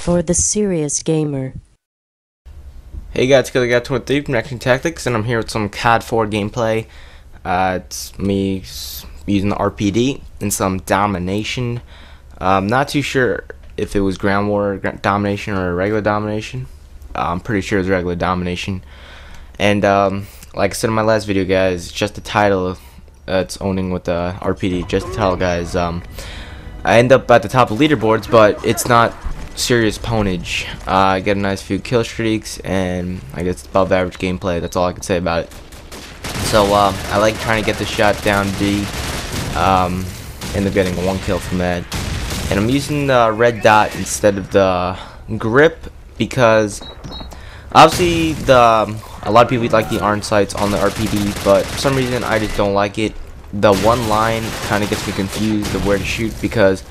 for the serious gamer. Hey guys, it's Guy23 from Action Tactics, and I'm here with some COD 4 gameplay. It's me using the RPD and some domination. I'm not too sure if it was ground war domination or regular domination. I'm pretty sure it was regular domination. And like I said in my last video, guys, just the title. It's owning with the RPD. Just the title, guys. I end up at the top of leaderboards, but it's not serious ponage. I get a nice few kill streaks, and I guess above average gameplay. That's all I can say about it. So I like trying to get the shot down D. End up getting one kill from that, and I'm using the red dot instead of the grip because obviously a lot of people like the orange sights on the RPD, but for some reason I just don't like it. The one line kind of gets me confused of where to shoot because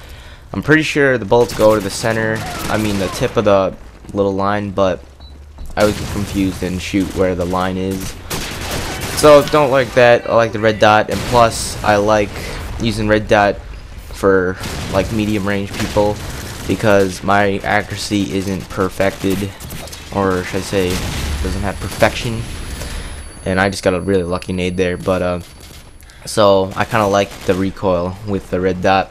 I'm pretty sure the bullets go to the center, I mean the tip of the little line, but I always get confused and shoot where the line is. So don't like that. I like the red dot, and plus I like using red dot for like medium range people because my accuracy isn't perfected, or should I say doesn't have perfection, and I just got a really lucky nade there. But so I kind of like the recoil with the red dot.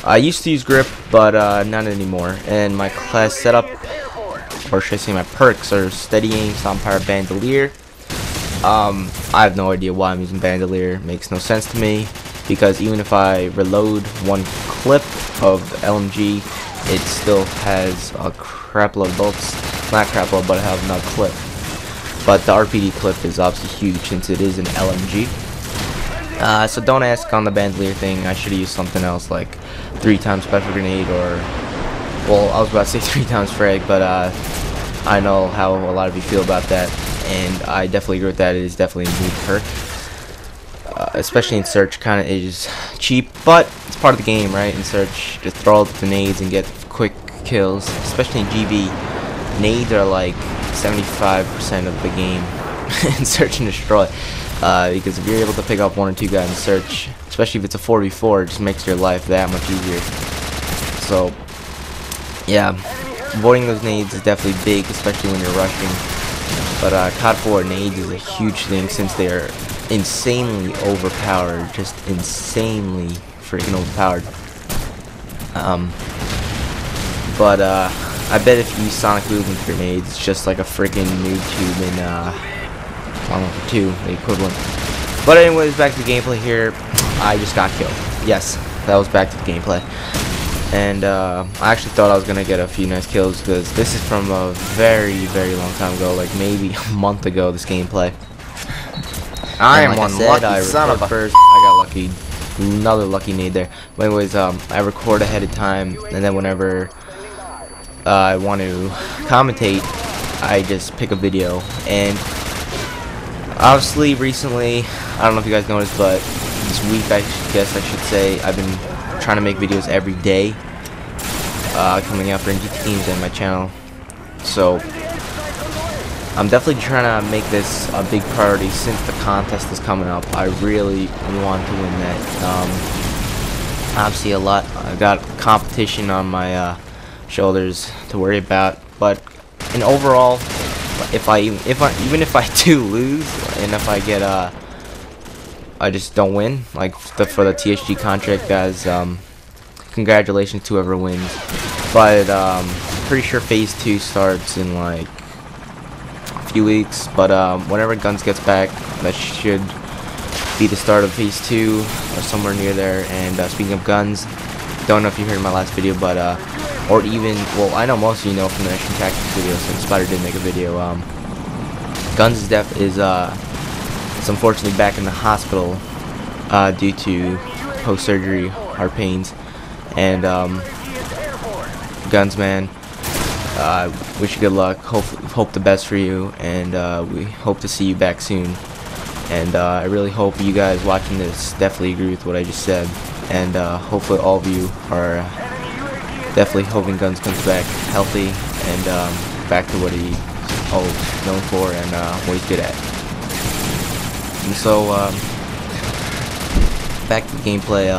I used to use grip, but not anymore. And my class setup, or should I say my perks, are steady aim, stomp power, bandolier. I have no idea why I'm using bandolier. It makes no sense to me because even if I reload one clip of LMG, it still has a crap load of bullets. Not crap load, but I have another clip. But the RPD clip is obviously huge since it is an LMG. So don't ask on the bandolier thing. I should have used something else like 3 times special grenade, or well, I was about to say 3 times frag, but I know how a lot of you feel about that, and I definitely agree with that. It is definitely a new perk, especially in search. Kind of is cheap, but it's part of the game, right? In search, just throw out the nades and get quick kills, especially in GB. Nades are like 75% of the game in search and destroy. Because if you're able to pick up 1 or 2 guys in search, especially if it's a 4v4, it just makes your life that much easier. So yeah, avoiding those nades is definitely big, especially when you're rushing. But COD 4 nades is a huge thing since they are insanely overpowered, just insanely freaking overpowered. But I bet if you use sonic movement grenades, it's just like a freaking noob tube in Modern Warfare 2, the equivalent. But anyways, back to the gameplay here. I just got killed. Yes, that was back to the gameplay. And I actually thought I was gonna get a few nice kills because this is from a very, very long time ago, like maybe a month ago. This gameplay. I am one lucky son of a. First, I got lucky. Another lucky nade there. But anyways, I record ahead of time, and then whenever I want to commentate, I just pick a video. And obviously recently, I don't know if you guys noticed, but this week I guess I should say I've been trying to make videos every day, coming out for NG teams and my channel. So I'm definitely trying to make this a big priority since the contest is coming up. I really want to win that. Obviously I got competition on my shoulders to worry about, but in overall, even if I do lose, and if I get I just don't win, like for the THG contract, guys, congratulations to whoever wins. But pretty sure phase 2 starts in like a few weeks, but whenever Guns gets back, that should be the start of phase 2 or somewhere near there. And speaking of Guns, don't know if you heard my last video, but or even, well, I know most of you know from the Action Tactics video since Spider did make a video. Guns is unfortunately back in the hospital due to post-surgery heart pains, and Guns, man, wish you good luck. Hope the best for you, and we hope to see you back soon. And I really hope you guys watching this definitely agree with what I just said, and hopefully all of you are definitely hoping Guns comes back healthy and back to what he's known for and what he's good at. And so back to the gameplay.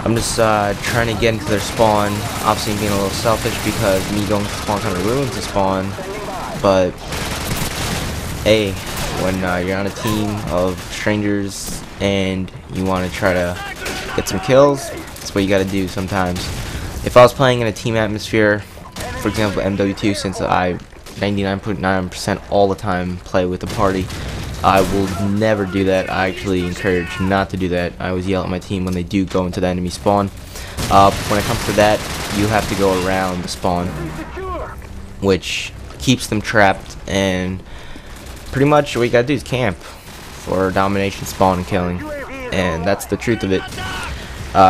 I'm just trying to get into their spawn. Obviously, I'm being a little selfish because me going to spawn kind of ruins the spawn. But hey, when you're on a team of strangers and you want to try to get some kills, that's what you got to do sometimes. If I was playing in a team atmosphere, for example MW2, since I 99.9% all the time play with the party, I will never do that. I actually encourage not to do that. I always yell at my team when they do go into the enemy spawn. When it comes to that, you have to go around the spawn, which keeps them trapped, and pretty much what you gotta do is camp for domination, spawn, and killing. And that's the truth of it.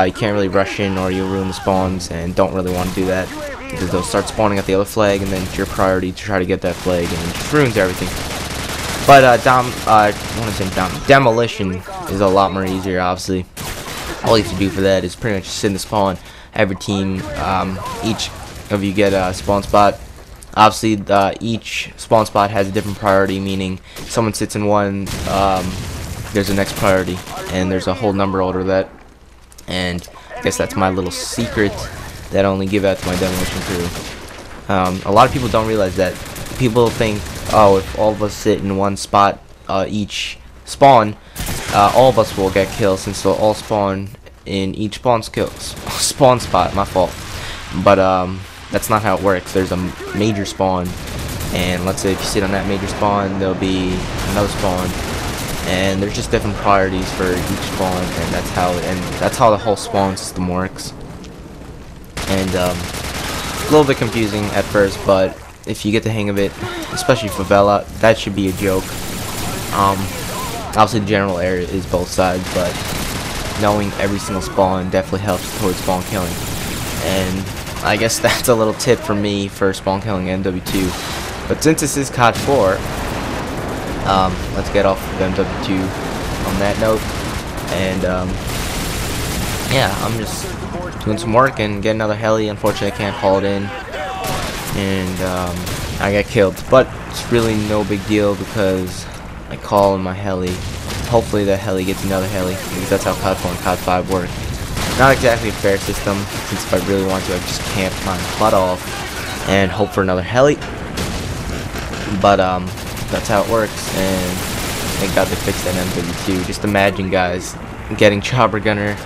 You can't really rush in or you'll ruin the spawns, and don't really want to do that, because they'll start spawning at the other flag, and then it's your priority to try to get that flag, and it just ruins everything. But demolition is a lot more easier. Obviously, all you have to do for that is pretty much sit in the spawn. Every team, each of you get a spawn spot. Obviously, each spawn spot has a different priority, meaning someone sits in one, there's a next priority, and there's a whole number order that. And I guess that's my little secret that I only give out to my demolition crew. A lot of people don't realize that. People think, oh, if all of us sit in one spot, each spawn, all of us will get killed, since they'll all spawn in each spawn spot. My fault. But that's not how it works. There's a major spawn, and let's say if you sit on that major spawn, there'll be another spawn, and there's just different priorities for each spawn, and that's how the whole spawn system works. And a little bit confusing at first, but if you get the hang of it, especially favela, that should be a joke. Obviously the general area is both sides, but knowing every single spawn definitely helps towards spawn killing. And I guess that's a little tip for me for spawn killing MW2. But since this is COD 4, let's get off of MW2 on that note. And yeah, I'm just doing some work and get another heli. Unfortunately, I can't haul it in, and I got killed. But it's really no big deal because I call in my heli. Hopefully that heli gets another heli, because that's how COD 4 and COD 5 work. Not exactly a fair system, since if I really want to, I just camp my butt off and hope for another heli. But that's how it works, and thank God they fixed that MW2. Just imagine, guys, getting chopper gunner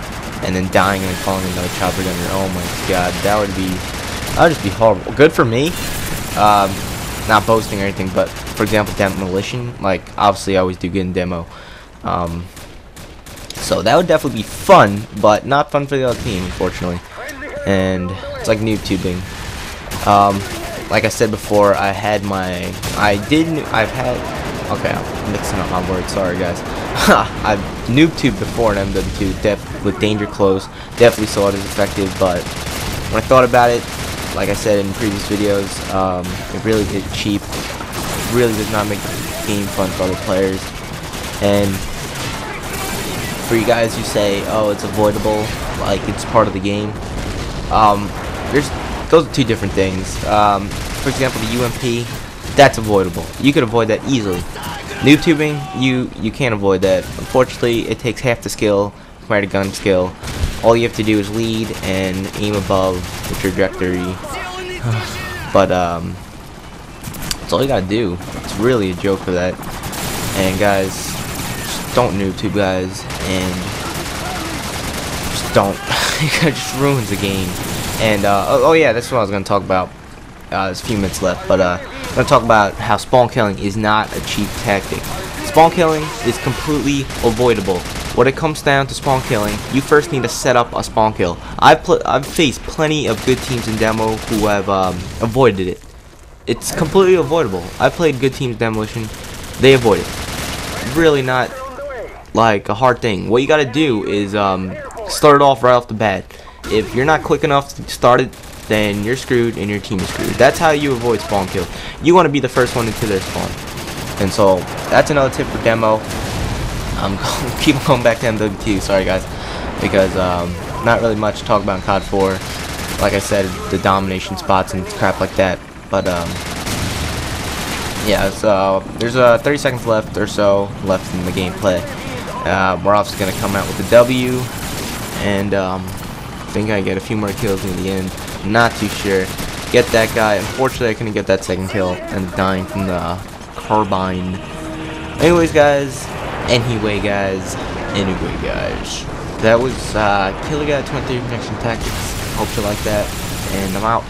and then dying and then calling another chopper gunner. Oh my God, that would just be horrible. Good for me, not boasting or anything, but for example, demolition, like obviously I always do good in demo, so that would definitely be fun, but not fun for the other team, unfortunately. And it's like noob tubing. Like I said before, okay, I'm mixing up my words, sorry guys. I've noob tubed before in MW2 with danger close, definitely saw it as effective, but when I thought about it, like I said in previous videos, it really is cheap, really does not make the game fun for other players. And for you guys who say, oh, it's avoidable, like it's part of the game, those are two different things. For example, the UMP, that's avoidable. You could avoid that easily. Noob tubing, you can't avoid that. Unfortunately, it takes half the skill compared to gun skill. All you have to do is lead and aim above the trajectory. But that's all you gotta do. It's really a joke for that. And guys, just don't noob tube, guys, and just don't. It just ruins the game. And oh yeah, that's what I was gonna talk about. There's a few minutes left, but I'm gonna talk about how spawn killing is not a cheap tactic. Spawn killing is completely avoidable. When it comes down to spawn killing, you first need to set up a spawn kill. I've faced plenty of good teams in demo who have avoided it. It's completely avoidable. I played good teams demolition, they avoid it. Really not like a hard thing. What you gotta do is start it off right off the bat. If you're not quick enough to start it, then you're screwed and your team is screwed. That's how you avoid spawn kill. You want to be the first one into their spawn. And so that's another tip for demo. I'm keep going back to MW2, sorry guys, because not really much to talk about in COD 4. Like I said, the domination spots and crap like that. But yeah, so there's 30 seconds left or so left in the gameplay. We're obviously gonna come out with a W, and think I get a few more kills in the end. Not too sure. Get that guy. Unfortunately, I couldn't get that second kill and dying from the carbine. Anyway, guys. That was Killer Guy 23 from Action Tactics. Hope you like that, and I'm out.